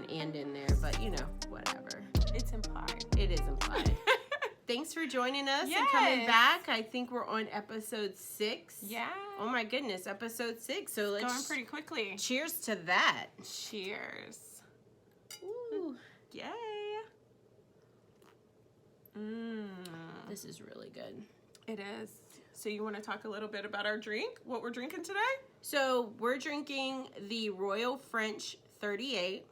and in there, but you know, whatever. It's implied. It is implied. Thanks for joining us and coming back. I think we're on episode 6. Yeah. Oh my goodness, episode 6. So let's going pretty quickly. Cheers to that. Cheers. Ooh. Yay. This is really good. It is. So you want to talk a little bit about our drink? What we're drinking today? So we're drinking the Royal French 38,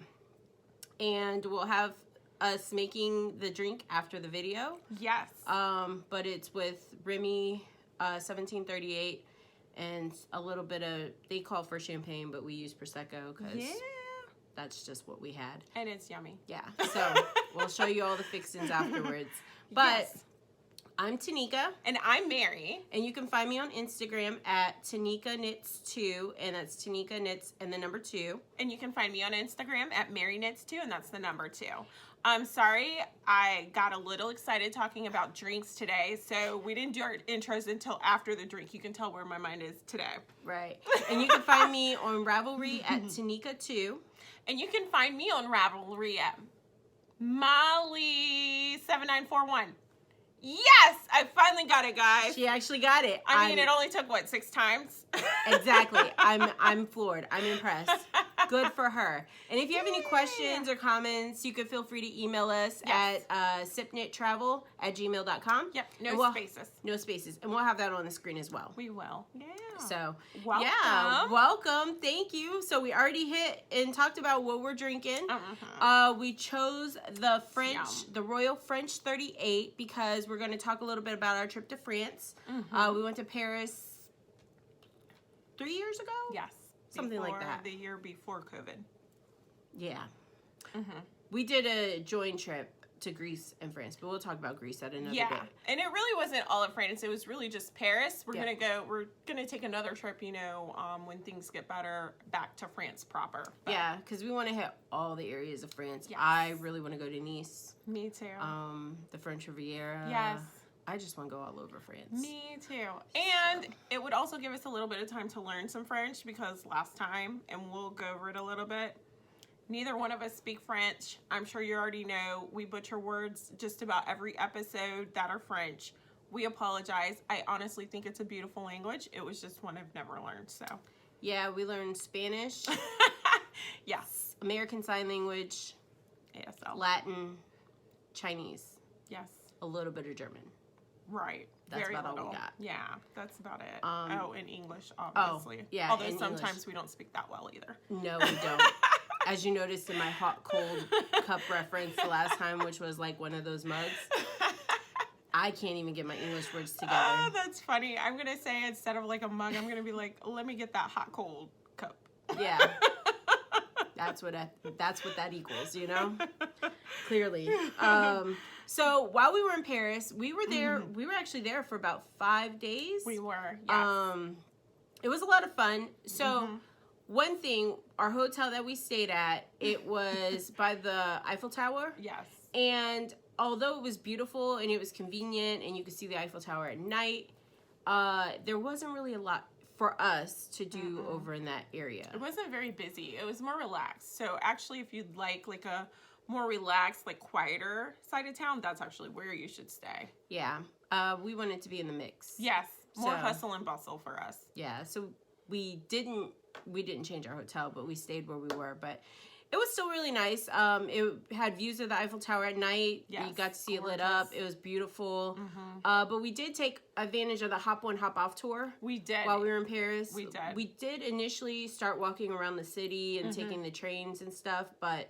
and we'll have us making the drink after the video. Yes. But it's with Remy 1738 and a little bit of, they call for champagne, but we use Prosecco because that's just what we had. And it's yummy. Yeah. So we'll show you all the fixings afterwards. But I'm Tanika. And I'm Mary. And you can find me on Instagram at TanikaKnits2, and that's Tanika Knits and the number 2. And you can find me on Instagram at MaryKnits2, and that's the number 2. I'm sorry, I got a little excited talking about drinks today, so we didn't do our intros until after the drink. You can tell where my mind is today. Right. And you can find me on Ravelry at Tanika2. And you can find me on Ravelry at Molly7941. Yes! I finally got it, guys. She actually got it. I mean, it only took, what, 6 times? Exactly. I'm floored. I'm impressed. Good for her. And if you have any questions or comments, you can feel free to email us at SipKnitTravel@gmail.com. Yep, no spaces. No spaces. And we'll have that on the screen as well. We will. Yeah. So, welcome. Yeah, welcome. Thank you. So we already hit and talked about what we're drinking. We chose the the Royal French 38 because we're going to talk a little bit about our trip to France. We went to Paris 3 years ago? Yes. Something like that. The year before COVID. Yeah. We did a joint trip to Greece and France, but we'll talk about Greece at another day. And it really wasn't all of France. It was really just Paris. We're gonna take another trip, you know, when things get better, back to France proper. But yeah, because we want to hit all the areas of France. Yes. I really want to go to Nice. Me too. The French Riviera. Yes. I just want to go all over France. Me too. And it would also give us a little bit of time to learn some French because last time, and we'll go over it a little bit, neither one of us speak French. I'm sure you already know we butcher words just about every episode that are French. We apologize. I honestly think it's a beautiful language. It was just one I've never learned, so. Yeah, we learned Spanish. Yes. American Sign Language. ASL. Latin. Chinese. Yes. A little bit of German. Right. That's Very about little. all we got. Yeah, that's about it. And English, Oh, obviously. yeah. Although in sometimes English. we don't speak that well either. No, we don't. As you noticed in my hot, cold cup reference the last time, which was like one of those mugs, I can't even get my English words together. Oh, that's funny. I'm going to say instead of like a mug, I'm going to be like, let me get that hot, cold cup. Yeah. That's what that equals, you know? Clearly. So while we were in Paris, we were there. We were actually there for about 5 days. We were. Yes. It was a lot of fun. So one thing, our hotel that we stayed at, it was by the Eiffel Tower. Yes. And although it was beautiful and it was convenient and you could see the Eiffel Tower at night, there wasn't really a lot for us to do over in that area. It wasn't very busy. It was more relaxed. So actually, if you'd like a more relaxed, like quieter side of town, that's actually where you should stay. Yeah. We wanted to be in the mix. Yes. More hustle and bustle for us. Yeah. So we didn't change our hotel, but we stayed where we were. But it was still really nice. It had views of the Eiffel Tower at night. Yes, you got to see it lit up. It was beautiful. But we did take advantage of the hop on, hop off tour. We did. While we were in Paris. We did. We did initially start walking around the city and taking the trains and stuff, but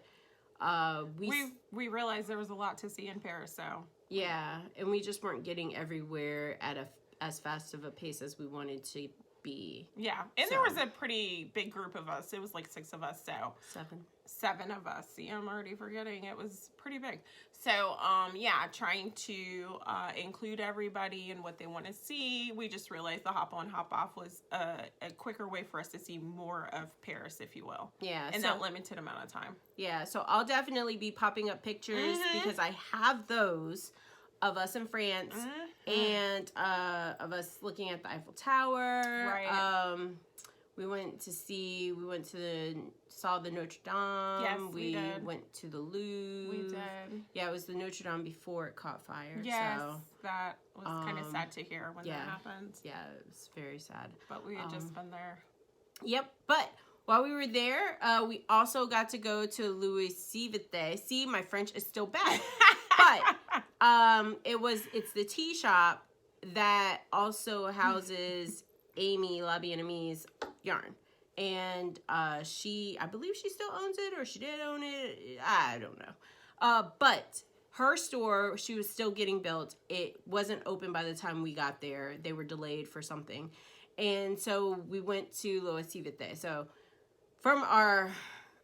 we realized there was a lot to see in Paris, so. Yeah, and we just weren't getting everywhere at as fast of a pace as we wanted to be. Yeah, and there was a pretty big group of us. It was like 6 of us, so. 7 of us. See, I'm already forgetting. It was pretty big. So, yeah, trying to include everybody in what they want to see. We just realized the hop on, hop off was a quicker way for us to see more of Paris, if you will. Yeah. In that limited amount of time. Yeah, so I'll definitely be popping up pictures because I have those of us in France and of us looking at the Eiffel Tower. Right. We saw the Notre Dame. Yes, we did. Went to the Louvre. We did. Yeah, it was the Notre Dame before it caught fire. Yes, so, that was kind of sad to hear when that happened. Yeah, it was very sad. But we had just been there. Yep, but while we were there, we also got to go to Louis Vuitton. See, my French is still bad. But it's the tea shop that also houses Amy La Vietnamese yarn. And I believe she still owns it, or she did own it. I don't know. But her store, she was still getting built. It wasn't open by the time we got there. They were delayed for something. And so we went to Louis Vuitton. So from our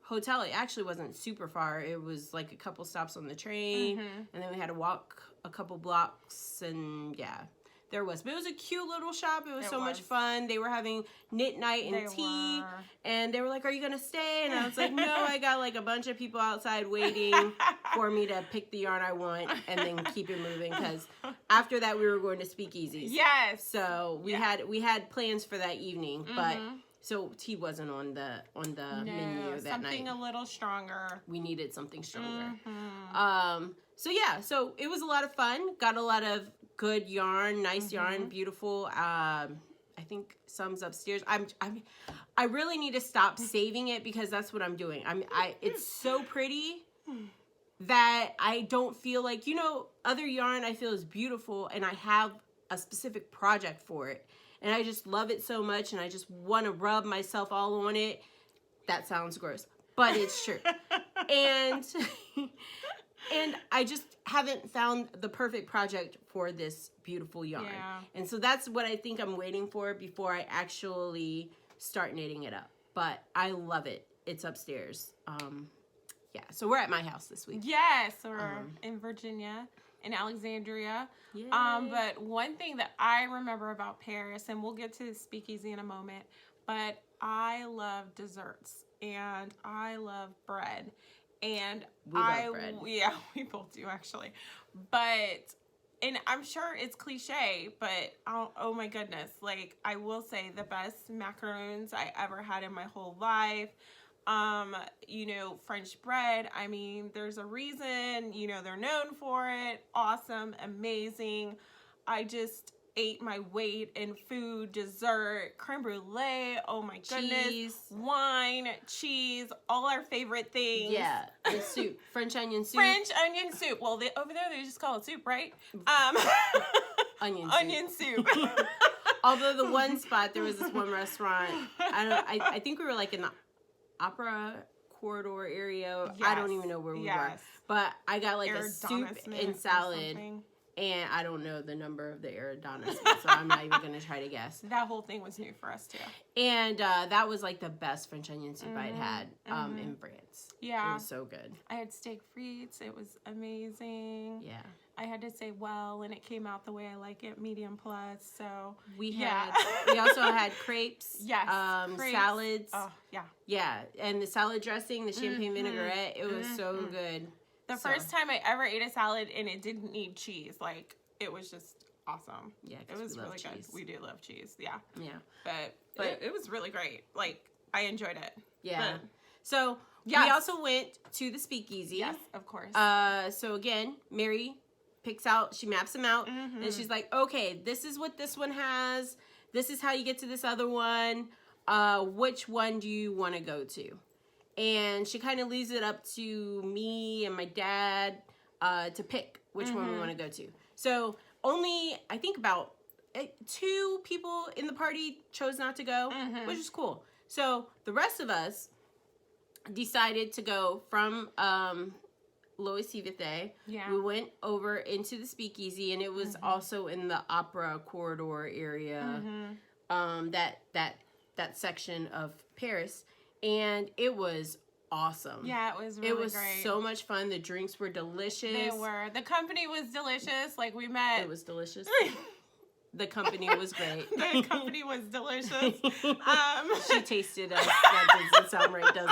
hotel, it actually wasn't super far. It was like a couple stops on the train. And then we had to walk a couple blocks. And yeah, there was. But it was a cute little shop. It was so much fun. They were having knit night and tea. And they were like, are you going to stay? And I was like, no, I got like a bunch of people outside waiting for me to pick the yarn I want and then keep it moving. Because after that, we were going to Speakeasy. Yes. So we had plans for that evening. But so tea wasn't on the menu that night. Something a little stronger. We needed something stronger. So yeah, so it was a lot of fun. Got a lot of good yarn, nice yarn, beautiful. I think some's upstairs. I really need to stop saving it because that's what I'm doing. It's so pretty that I don't feel like, other yarn I feel is beautiful and I have a specific project for it. And I just love it so much and I just want to rub myself all on it. That sounds gross, but it's true. And I just haven't found the perfect project for this beautiful yarn. Yeah. And so that's what I think I'm waiting for before I actually start knitting it up. But I love it. It's upstairs. Yeah, so we're at my house this week. Yes, we're in Virginia, in Alexandria. But one thing that I remember about Paris, and we'll get to Speakeasy in a moment, but I love desserts and I love bread. And we love bread. Yeah, we both do actually. But, and I'm sure it's cliche, but oh my goodness, like I will say the best macaroons I ever had in my whole life. French bread, I mean, there's a reason, they're known for it. Awesome, amazing. I just ate my weight in food, dessert, creme brulee, oh my goodness, wine, cheese, all our favorite things. Yeah, the soup, French onion soup. French onion soup. Well, over there they just call it soup, right? Onion soup. Although the one spot, there was this one restaurant, I think we were like in the Opera corridor area. Yes. I don't even know where we were. But I got like a soup and salad. And I don't know the number of the Aerodonus, so I'm not even going to try to guess. That whole thing was new for us, too. And that was like the best French onion soup I'd had in France. Yeah. It was so good. I had steak frites. It was amazing. Yeah. I had to say and it came out the way I like it, medium plus. So we also had crepes. Yes. Crepes. Salads. Oh, yeah. Yeah. And the salad dressing, the champagne vinaigrette, it was so good. The first time I ever ate a salad and it didn't need cheese, like it was just awesome. Yeah, it was really cheese. Good. We do love cheese, yeah. Yeah, but it was really great. Like I enjoyed it. Yeah. So we also went to the Speakeasy. Yes, of course. So again, Mary she maps them out, and she's like, okay, this is what this one has. This is how you get to this other one. Which one do you want to go to? And she kind of leaves it up to me and my dad to pick which one we want to go to. So only, I think about 2 people in the party chose not to go, which is cool. So the rest of us decided to go from Louis Vuitton. Yeah. We went over into the Speakeasy, and it was also in the Opera corridor area, that section of Paris. And it was awesome. Yeah, it was really great. It was so much fun. The drinks were delicious. They were. The company was delicious. Like, we met. It was delicious. The company was great. The company was delicious. She tasted us. That doesn't sound right, does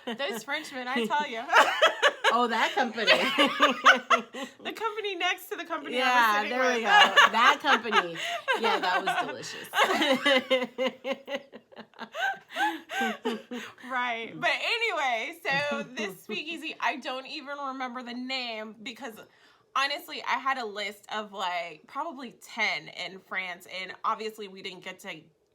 it? Those Frenchmen, I tell you. Oh, that company. The company next to the company. Yeah, there we go. That company. Yeah, that was delicious. Right. But anyway, so this speakeasy, I don't even remember the name because honestly, I had a list of like probably 10 in France, and obviously we didn't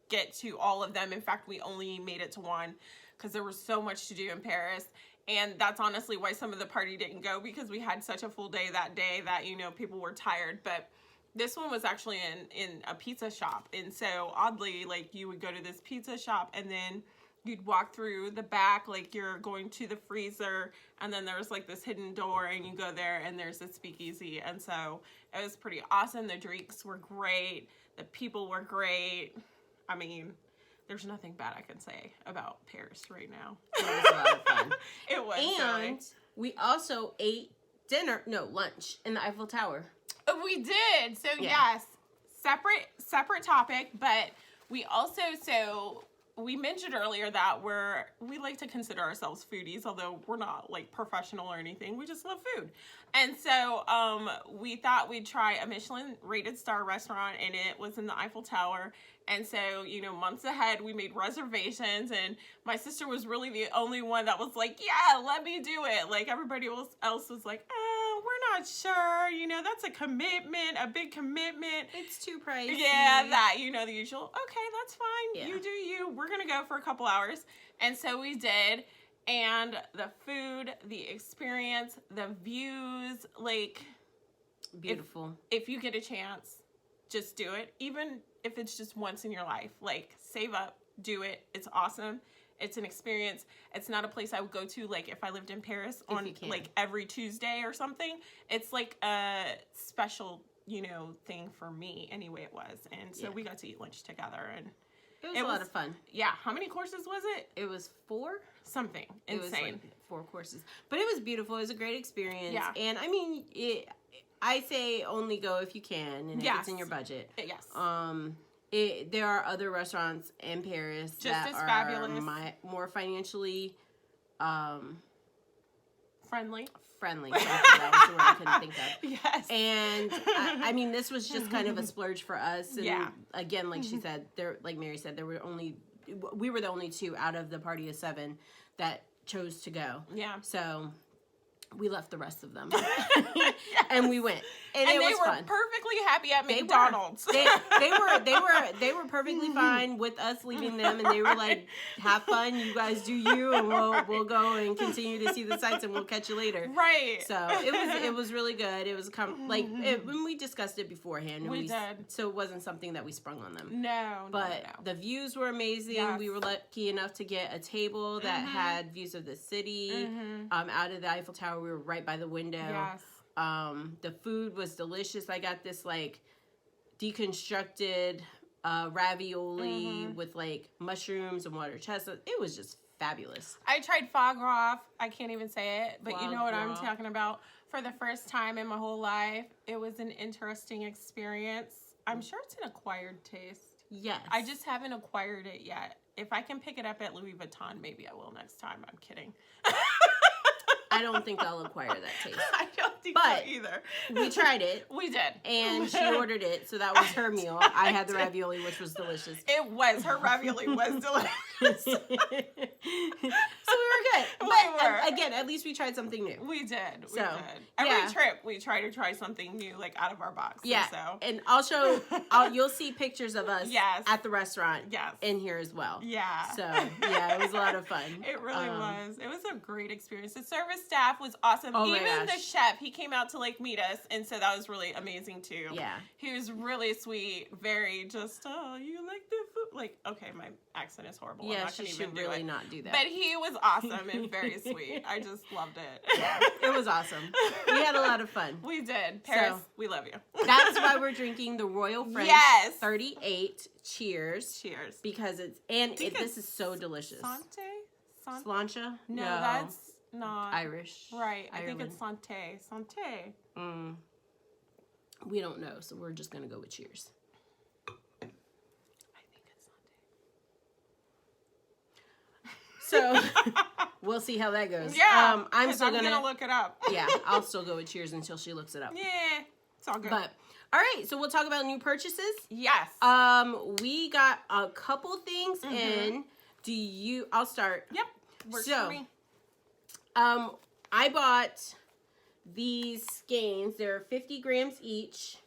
get to all of them. In fact, we only made it to one because there was so much to do in Paris. And that's honestly why some of the party didn't go, because we had such a full day that day that, you know, people were tired. But this one was actually in a pizza shop. And so oddly, like, you would go to this pizza shop and then you'd walk through the back, like you're going to the freezer, and then there's like this hidden door and you go there and there's a speakeasy. And so it was pretty awesome. The drinks were great. The people were great. I mean, there's nothing bad I can say about Paris right now. It was a lot of fun. It was. And we also ate lunch in the Eiffel Tower. We did. So yeah. Yes, separate topic, but we also, so we mentioned earlier that we like to consider ourselves foodies, although we're not like professional or anything. We just love food. And so we thought we'd try a Michelin rated star restaurant, and it was in the Eiffel Tower. And so, you know, months ahead, we made reservations, and my sister was really the only one that was like, yeah, let me do it. Like, everybody else was like, we're not sure. You know, that's a commitment, a big commitment. It's too pricey. Yeah, that, you know, the usual. Okay, that's fine. Yeah. You do you. We're going to go for a couple hours. And so we did. And the food, the experience, the views, like, beautiful. If you get a chance, just do it. Even if it's just once in your life, like, save up, do it. It's awesome. It's an experience. It's not a place I would go to, like, if I lived in Paris on, like, every Tuesday or something. It's like a special, you know, thing for me. Anyway, it was. And so we got to eat lunch together, and it was a lot of fun. Yeah. How many courses was it? It was 4. Something insane. It was like 4 courses. But it was beautiful. It was a great experience. Yeah. And I mean, I say only go if you can, and if it's in your budget. Yes. There are other restaurants in Paris just as are fabulous, more financially friendly. That was the word I couldn't think of. Yes. And I mean, this was just kind of a splurge for us. And yeah. Again, like she said, like Mary said, we were the only 2 out of the party of 7 that chose to go. Yeah. So we left the rest of them. Yes. And we went. And it was fun. They were perfectly happy at McDonald's. They were perfectly fine with us leaving them, and they were like, have fun, you guys do you, and we'll go and continue to see the sights, and we'll catch you later. Right. So it was really good. It was when we discussed it beforehand. We did. So it wasn't something that we sprung on them. No. But the views were amazing. Yes. We were lucky enough to get a table that had views of the city. Out of the Eiffel Tower, we were right by the window. Yes. The food was delicious. I got this like deconstructed ravioli with like mushrooms and water chestnut. It was just fabulous. I tried foie gras. I can't even say it, but you know what I'm gras. talking about. For the first time in my whole life, it was an interesting experience. I'm sure it's an acquired taste. Yes. I just haven't acquired it yet. If I can pick it up at Louis Vuitton, maybe I will next time. I'm kidding. I don't think I'll acquire that taste. I don't think so either. We tried it. We did. And she ordered it, so that was her meal. I had the ravioli, which was delicious. It was. Her ravioli was delicious. So we were good. But again, at least we tried something new. We did. We did. Every trip, we try to try something new, like out of our box. Yeah. And and you'll see pictures of us at the restaurant in here as well. Yeah. So, yeah, it was a lot of fun. It really was. It was a great experience. The service staff was awesome. Oh Even the chef, he came out to like meet us, and so that was really amazing too. Yeah. He was really sweet, very just, oh, you like the food? Like, okay, my accent is horrible. Yeah, I'm not she gonna should even do really it. not do that. But he was awesome and very sweet. I just loved it. Yeah, it was awesome. We had a lot of fun. We did. Paris, we love you. That's why we're drinking the Royal French 38. Cheers. Cheers. Because this is so delicious. Slancha? No, that's not Irish. Right. I Ireland. think it's Santé. Santé. We don't know, so we're just gonna go with cheers. I think it's Santé. So we'll see how that goes. Yeah, I'm still gonna look it up. Yeah, I'll still go with cheers until she looks it up. Yeah, it's all good. But all right, so we'll talk about new purchases. Yes. We got a couple things in. I'll start. Yep. Works for me. I bought these skeins. They're 50 grams each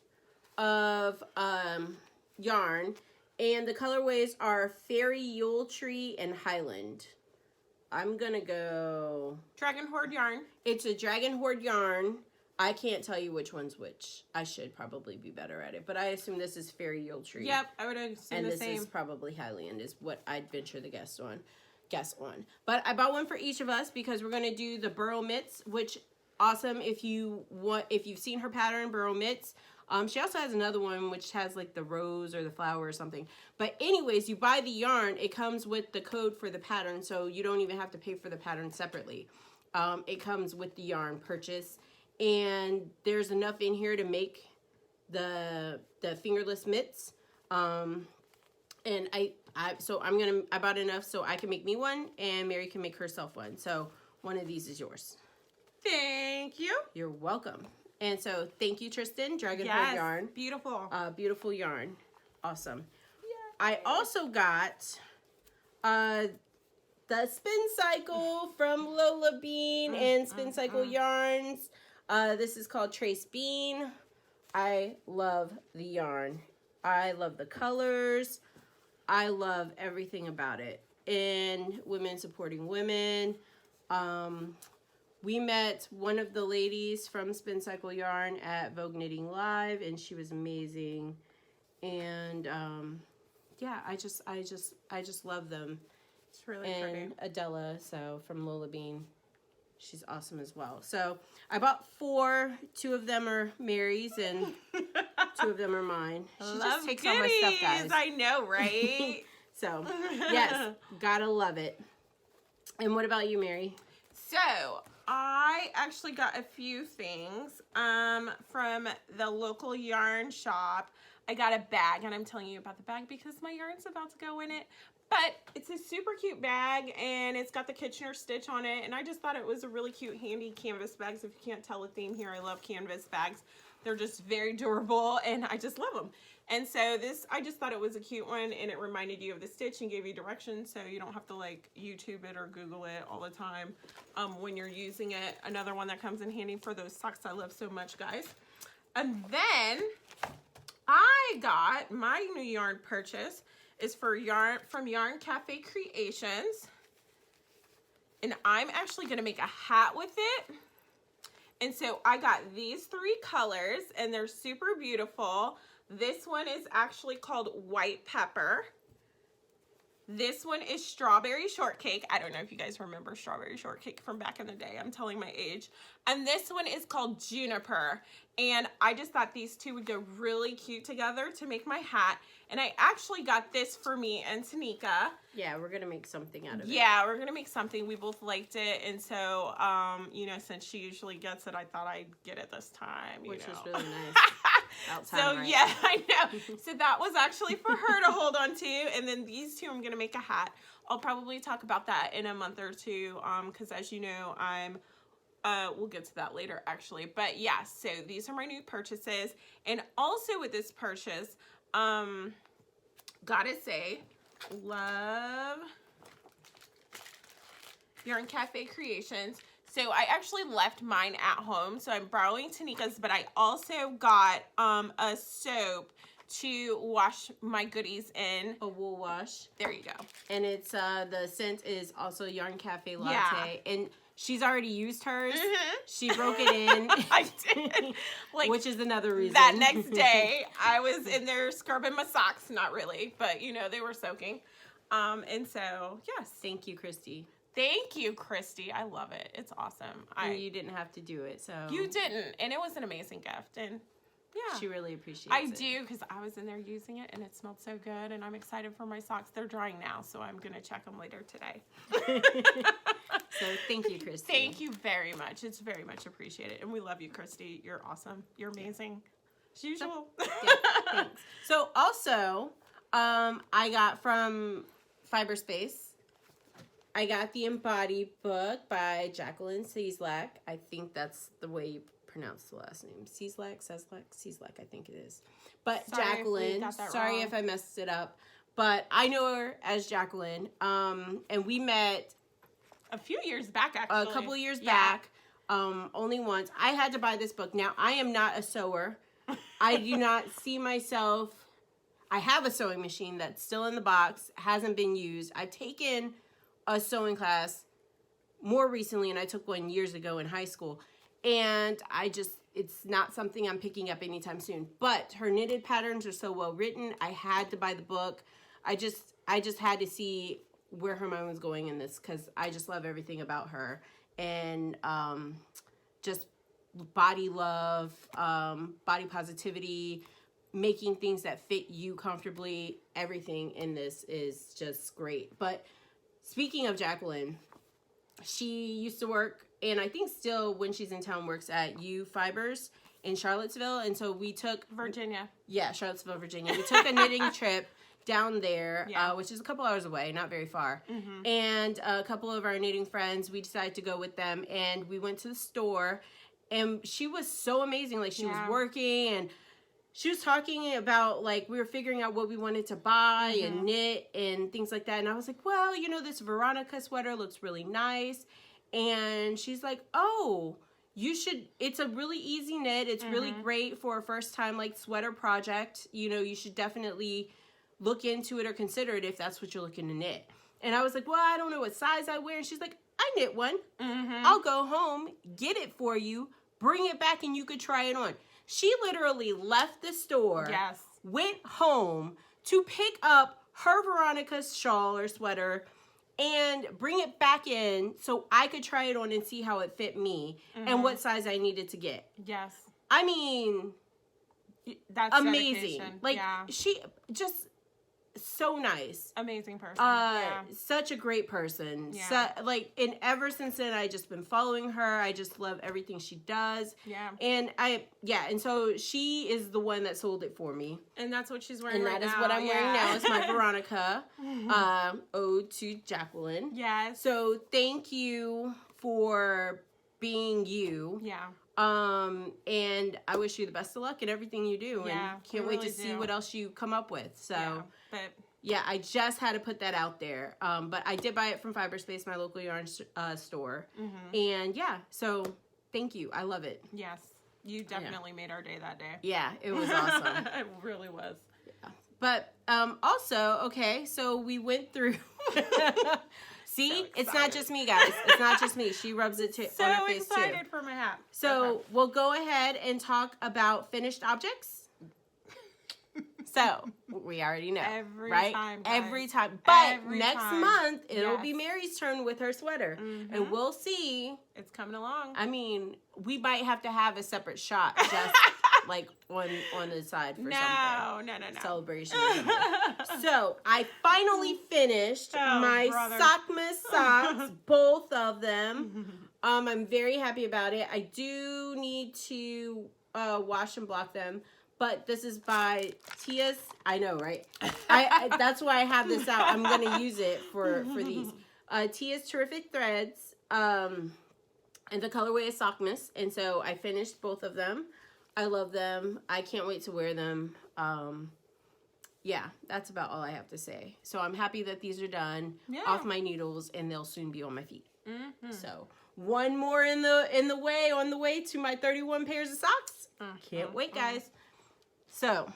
of yarn, and the colorways are Fairy, Yule Tree, and Highland. I'm gonna go Dragon Horde yarn. It's a Dragon Horde yarn. I can't tell you which one's which. I should probably be better at it, but I assume this is Fairy, Yule Tree. Yep, I would assume and the this same. is probably Highland is what I'd venture the guess on. But I bought one for each of us because we're gonna do the Burrow mitts, which awesome if you've seen her pattern, Burrow mitts. She also has another one which has like the rose or the flower or something. But anyways, you buy the yarn, it comes with the code for the pattern, so you don't even have to pay for the pattern separately. It comes with the yarn purchase, and there's enough in here to make the fingerless mitts. And I bought enough so I can make me one and Mary can make herself one. So one of these is yours. Thank you. You're welcome. And so thank you, Tristan. Dragon Horde yarn. Beautiful. Beautiful yarn. Awesome. Yay. I also got the Spincycle from Lola Bean and Spincycle Yarns. This is called Trace Bean. I love the yarn. I love the colors. I love everything about it. And women supporting women. We met one of the ladies from Spincycle Yarn at Vogue Knitting Live, and she was amazing. And yeah, I just love them. It's really and pretty. Adela, so from Lola Bean, she's awesome as well. So I bought 4. 2 of them are Mary's, and 2 of them are mine. She just takes all my stuff, guys. I know, right? So yes, gotta love it. And what about you, Mary? So I actually got a few things from the local yarn shop. I got a bag, and I'm telling you about the bag because my yarn's about to go in it. But it's a super cute bag, and it's got the Kitchener stitch on it, and I just thought it was a really cute, handy canvas bag. So if you can't tell a theme here, I love canvas bags. They're just very durable, and I just love them. And so this, I just thought it was a cute one, and it reminded you of the stitch and gave you directions, so you don't have to like YouTube it or Google it all the time when you're using it. Another one that comes in handy for those socks I love so much, guys. And then I got my new yarn purchase is from Yarn Cafe Creations, and I'm actually gonna make a hat with it. And so I got these 3 colors, and they're super beautiful. This one is actually called White Pepper. This one is Strawberry Shortcake. I don't know if you guys remember Strawberry Shortcake from back in the day. I'm telling my age. And this one is called Juniper. And I just thought these 2 would go really cute together to make my hat. And I actually got this for me and Tanika. Yeah, we're going to make something out of it. Yeah, we're going to make something. We both liked it. And so, you know, since she usually gets it, I thought I'd get it this time. Which was really nice. So right? Yeah, I know. So that was actually for her to hold on to, and then these 2 I'm gonna make a hat. I'll probably talk about that in a month or 2, because as you know, we'll get to that later actually. But yeah, so these are my new purchases, and also with this purchase, gotta say, love Yarn Cafe Creations. So I actually left mine at home, so I'm borrowing Tanika's, but I also got a soap to wash my goodies in. A wool wash. There you go. And it's the scent is also Yarn Cafe Latte. Yeah. And she's already used hers. She broke it in. I did. Like, which is another reason. That next day, I was in there scrubbing my socks. Not really, but you know, they were soaking. And so, yes. Thank you, Christy. Thank you, Christy. I love it. It's awesome. And you didn't have to do it, so. You didn't, and it was an amazing gift, and yeah. She really appreciates it. I do, because I was in there using it, and it smelled so good, and I'm excited for my socks. They're drying now, so I'm going to check them later today. So thank you, Christy. Thank you very much. It's very much appreciated, and we love you, Christy. You're awesome. You're amazing. As usual. Yeah, thanks. So also, I got from Fiberspace. I got the Embody book by Jacqueline Cieslak. I think that's the way you pronounce the last name. Cieslak, I think it is. But Sorry Jacqueline, sorry if I messed it up. But I know her as Jacqueline. And we met a few years back, actually. A couple years back. Only once. I had to buy this book. Now, I am not a sewer. I do not see myself. I have a sewing machine that's still in the box, hasn't been used. I've taken a sewing class more recently, and I took one years ago in high school. And it's not something I'm picking up anytime soon. But her knitted patterns are so well written. I had to buy the book. I just had to see where her mind was going in this, because I just love everything about her. And just body love, body positivity, making things that fit you comfortably. Everything in this is just great. But speaking of Jacqueline, she used to work, and I think still when she's in town works at U Fibers in Charlottesville. And so we took Virginia. Yeah, Charlottesville, Virginia. We took a knitting trip down there, which is a couple hours away, not very far. Mm-hmm. And a couple of our knitting friends, we decided to go with them, and we went to the store, and she was so amazing. Like, she was working, and she was talking about, like, we were figuring out what we wanted to buy and knit and things like that. And I was like, well, you know, this Veronica sweater looks really nice. And she's like, oh, you should, it's a really easy knit. It's really great for a first time, like, sweater project. You know, you should definitely look into it or consider it if that's what you're looking to knit. And I was like, well, I don't know what size I wear. And she's like, I knit one. I'll go home, get it for you, bring it back, and you could try it on. She literally left the store, went home to pick up her Veronica's shawl or sweater and bring it back in so I could try it on and see how it fit me and what size I needed to get. Yes. I mean, that's amazing. Dedication. Like, she just so nice. Amazing person. Such a great person. Yeah. So, like, and ever since then, I just been following her. I just love everything she does. Yeah. And and so she is the one that sold it for me. And that's what she's wearing and right now. And that is what I'm wearing now. It's my Veronica, ode to Jacqueline. Yes. So thank you for being you. Yeah. And I wish you the best of luck in everything you do. Yeah, and can't wait to see what else you come up with. So, yeah, I just had to put that out there. But I did buy it from Fiberspace, my local yarn store. And so thank you. I love it. Yes. You definitely made our day that day. Yeah, it was awesome. It really was. Yeah. But, also, okay, so we went through... See, so it's not just me, guys. It's not just me. She rubs it on her face, too. So excited for my hat. So we'll go ahead and talk about finished objects. So we already know, every right? Time, every time. But every next time. month, it'll be Mary's turn with her sweater. And we'll see. It's coming along. I mean, we might have to have a separate shot just like on the side for something. No. Celebration. So I finally finished my Sockmas socks, both of them. I'm very happy about it. I do need to wash and block them. But this is by Tia's. I know, right? I that's why I have this out. I'm going to use it for these. Tia's Terrific Threads. And the colorway is Sockmas. And so I finished both of them. I love them. I can't wait to wear them. Yeah, that's about all I have to say. So I'm happy that these are done off my needles, and they'll soon be on my feet. So one more on the way to my 31 pairs of socks. Can't wait, guys. So,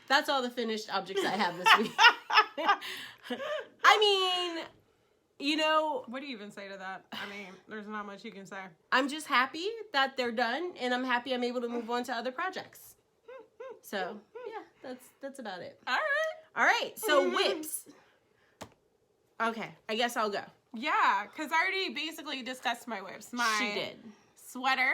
that's all the finished objects I have this week. I mean, you know... What do you even say to that? I mean, there's not much you can say. I'm just happy that they're done, and I'm happy I'm able to move on to other projects. So, yeah, that's about it. All right, so whips. Okay, I guess I'll go. Yeah, because I already basically discussed my whips. She did. Sweater,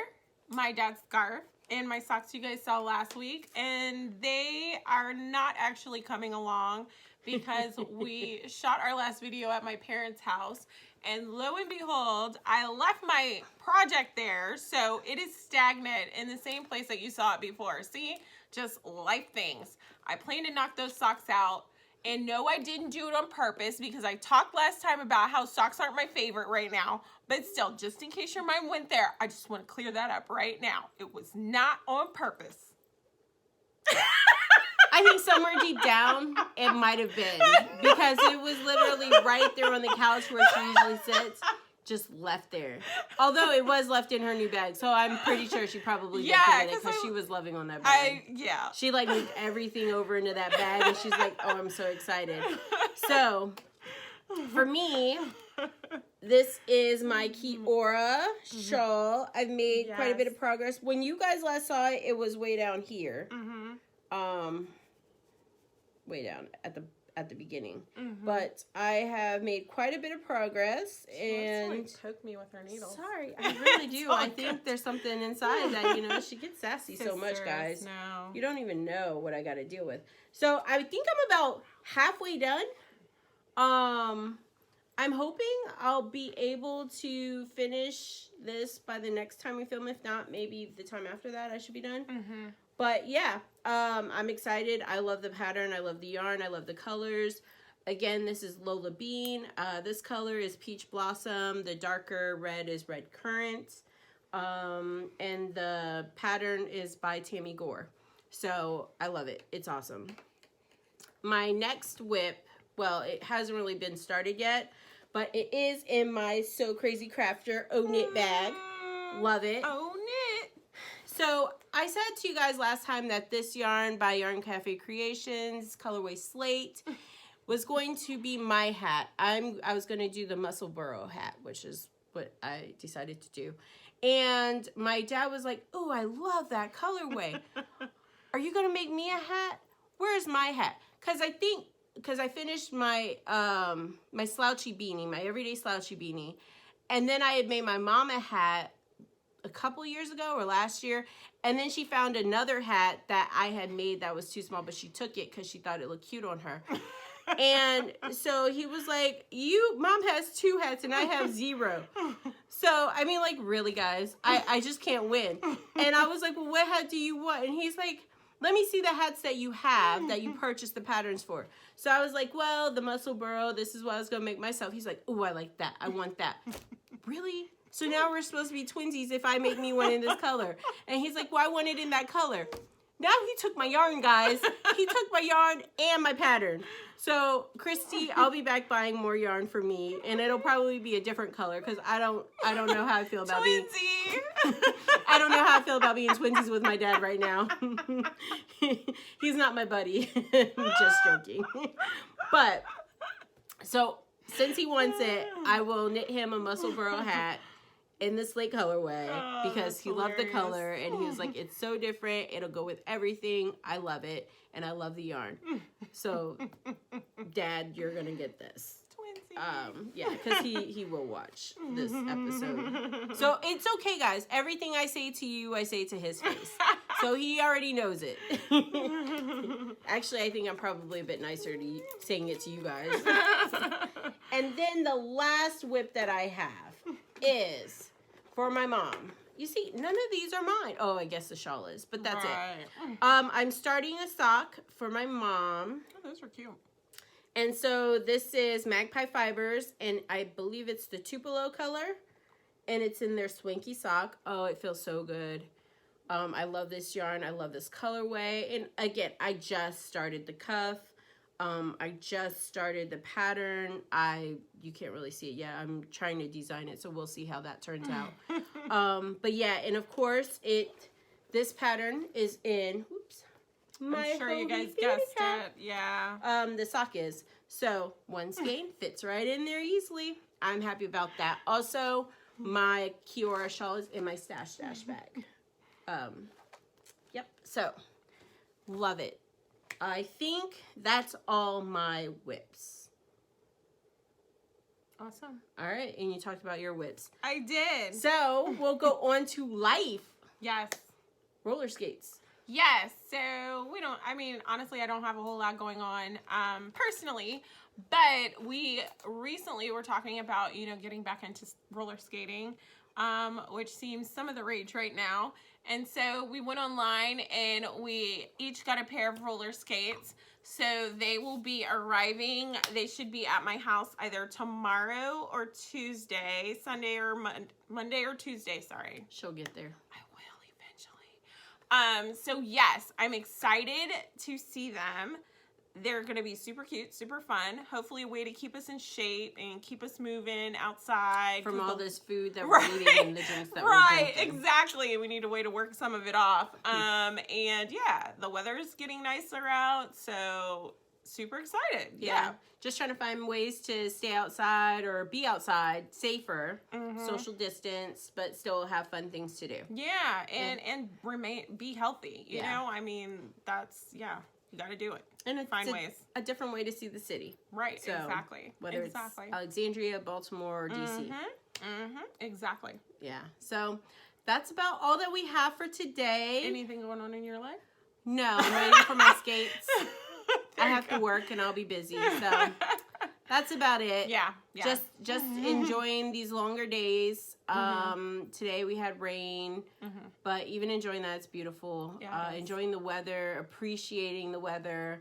my dad's scarf, and my socks you guys saw last week, and they are not actually coming along because we shot our last video at my parents' house, and lo and behold, I left my project there, so it is stagnant in the same place that you saw it before. See, just life things. I plan to knock those socks out, And no, I didn't do it on purpose because I talked last time about how socks aren't my favorite right now. But still, just in case your mind went there, I just want to clear that up right now. It was not on purpose. I think somewhere deep down, it might have been. Because it was literally right there on the couch where she usually sits. Just left there. Although it was left in her new bag. So I'm pretty sure she probably did forget it because she was loving on that bag. She like moved everything over into that bag and she's like, oh, I'm so excited. So for me, this is my Kiora shawl. I've made quite a bit of progress. When you guys last saw it, it was way down here. Way down at the beginning. But I have made quite a bit of progress. And like poke me with her needle. Sorry, I really do. I think there's something inside that, you know, she gets sassy so much, guys. No. You don't even know what I got to deal with. So I think I'm about halfway done. I'm hoping I'll be able to finish this by the next time we film. If not, maybe the time after that I should be done. But yeah, I'm excited. I love the pattern. I love the yarn. I love the colors. Again, this is Lola Bean. This color is Peach Blossom. The darker red is Red Currant. And the pattern is by Tammy Gore. So I love it. It's awesome. My next whip, well, it hasn't really been started yet, but it is in my So Crazy Crafter O-Knit bag. Love it. O-Knit. So I said to you guys last time that this yarn by Yarn Cafe Creations, Colorway Slate, was going to be my hat. I was going to do the Muscle Burrow hat, which is what I decided to do. And my dad was like, oh, I love that colorway. Are you going to make me a hat? Where's my hat? Because I finished my my slouchy beanie, my everyday slouchy beanie. And then I had made my mom a hat a couple years ago or last year. And then she found another hat that I had made that was too small, but she took it because she thought it looked cute on her. And so he was like, mom has 2 hats and I have 0. So, I mean, like, really, guys, I just can't win. And I was like, well, what hat do you want? And he's like, let me see the hats that you have that you purchased the patterns for. So I was like, well, the Muscle Burrow, this is what I was going to make myself. He's like, oh, I like that. I want that. Really? So now we're supposed to be twinsies if I make me one in this color. And he's like, well, I want it in that color. Now he took my yarn, guys. He took my yarn and my pattern. So, Christy, I'll be back buying more yarn for me, and it'll probably be a different color because I don't know how I feel about I don't know how I feel about being twinsies with my dad right now. He's not my buddy. I'm just joking. But so since he wants it, I will knit him a Muscle Burrow hat in the slate colorway because he loved the color and he was like, it's so different. It'll go with everything. I love it. And I love the yarn. So, Dad, you're going to get this. Yeah, because he will watch this episode. So, it's okay, guys. Everything I say to you, I say to his face. So, he already knows it. Actually, I think I'm probably a bit nicer to saying it to you guys. And then the last whip that I have is for my mom. You see, none of these are mine. Oh, I guess the shawl is, but that's it. I'm starting a sock for my mom. Oh, those are cute. And so this is Magpie Fibers, and I believe it's the Tupelo color, and it's in their Swanky sock. Oh, it feels so good. I love this yarn. I love this colorway. And again, I just started the cuff. I just started the pattern. You can't really see it yet. I'm trying to design it, so we'll see how that turns out. But yeah, and of course, this pattern is in, I'm sure you guys guessed it. Yeah. The sock is. So one skein fits right in there easily. I'm happy about that. Also, my Kiora shawl is in my stash bag. Yep. So, love it. I think that's all my whips. Awesome. All right, and you talked about your whips. I did. So, we'll go on to life. Yes. Roller skates. Yes. So, honestly, I don't have a whole lot going on personally, but we recently were talking about, getting back into roller skating, which seems some of the rage right now. And so we went online and we each got a pair of roller skates. So they will be arriving. They should be at my house either tomorrow or Tuesday, Sunday or Monday or Tuesday, sorry. She'll get there. I will eventually. So yes, I'm excited to see them. They're going to be super cute, super fun. Hopefully a way to keep us in shape and keep us moving outside. From all this food that we're eating and the drinks that we're drinking. Exactly. We need a way to work some of it off. And yeah, the weather's getting nicer out, so super excited. Yeah. Just trying to find ways to stay outside or be outside safer, social distance, but still have fun things to do. Yeah, and be healthy. You know, I mean, that's, you got to do it. And find ways. A different way to see the city. Right, so exactly. Whether it's Alexandria, Baltimore, or DC. Exactly. Yeah. So that's about all that we have for today. Anything going on in your life? No, I'm waiting for my skates. I have to work and I'll be busy. So that's about it. Yeah. Just enjoying these longer days. Today we had rain, but even enjoying that, it's beautiful. Yeah, enjoying the weather, appreciating the weather.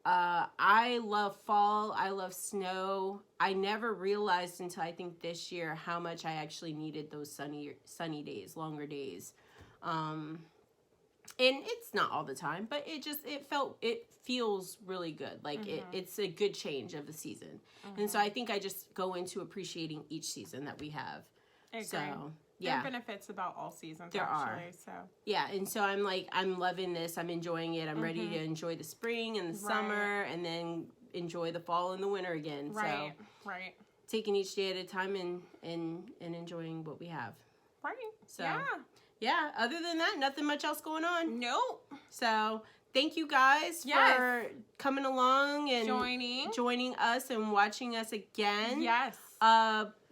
I love fall. I love snow. I never realized until I think this year how much I actually needed those sunny days, longer days. And it's not all the time, but it feels really good. Like it's a good change of the season. And so I think I just go into appreciating each season that we have. So there are benefits about all seasons. There actually, are. So yeah, and so I'm loving this. I'm enjoying it. I'm ready to enjoy the spring and the summer, and then enjoy the fall and the winter again. Right. So taking each day at a time and enjoying what we have. Right. So yeah. Other than that, nothing much else going on. Nope. So thank you guys for coming along and joining us and watching us again. Yes.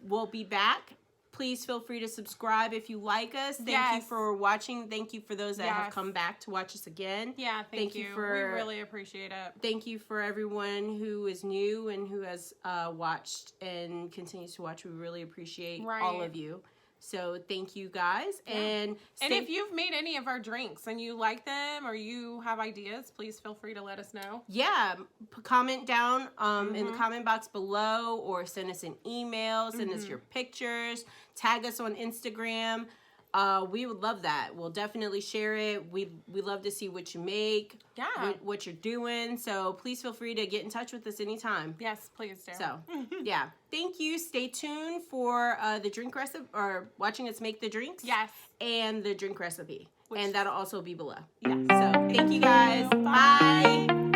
We'll be back. Please feel free to subscribe if you like us. Thank you for watching. Thank you for those that have come back to watch us again. Yeah, thank you. We really appreciate it. Thank you for everyone who is new and who has watched and continues to watch. We really appreciate all of you. So thank you guys. And if you've made any of our drinks and you like them or you have ideas, please feel free to let us know. Yeah. Comment down in the comment box below or send us an email. Send us your pictures. Tag us on Instagram. We would love that. We'll definitely share it. We love to see what you make. Yeah. What you're doing. So please feel free to get in touch with us anytime. Yes, please do. So, yeah. Thank you. Stay tuned for the drink recipe or watching us make the drinks. Yes. And the drink recipe. And that'll also be below. Yes. So, thank you guys. Bye.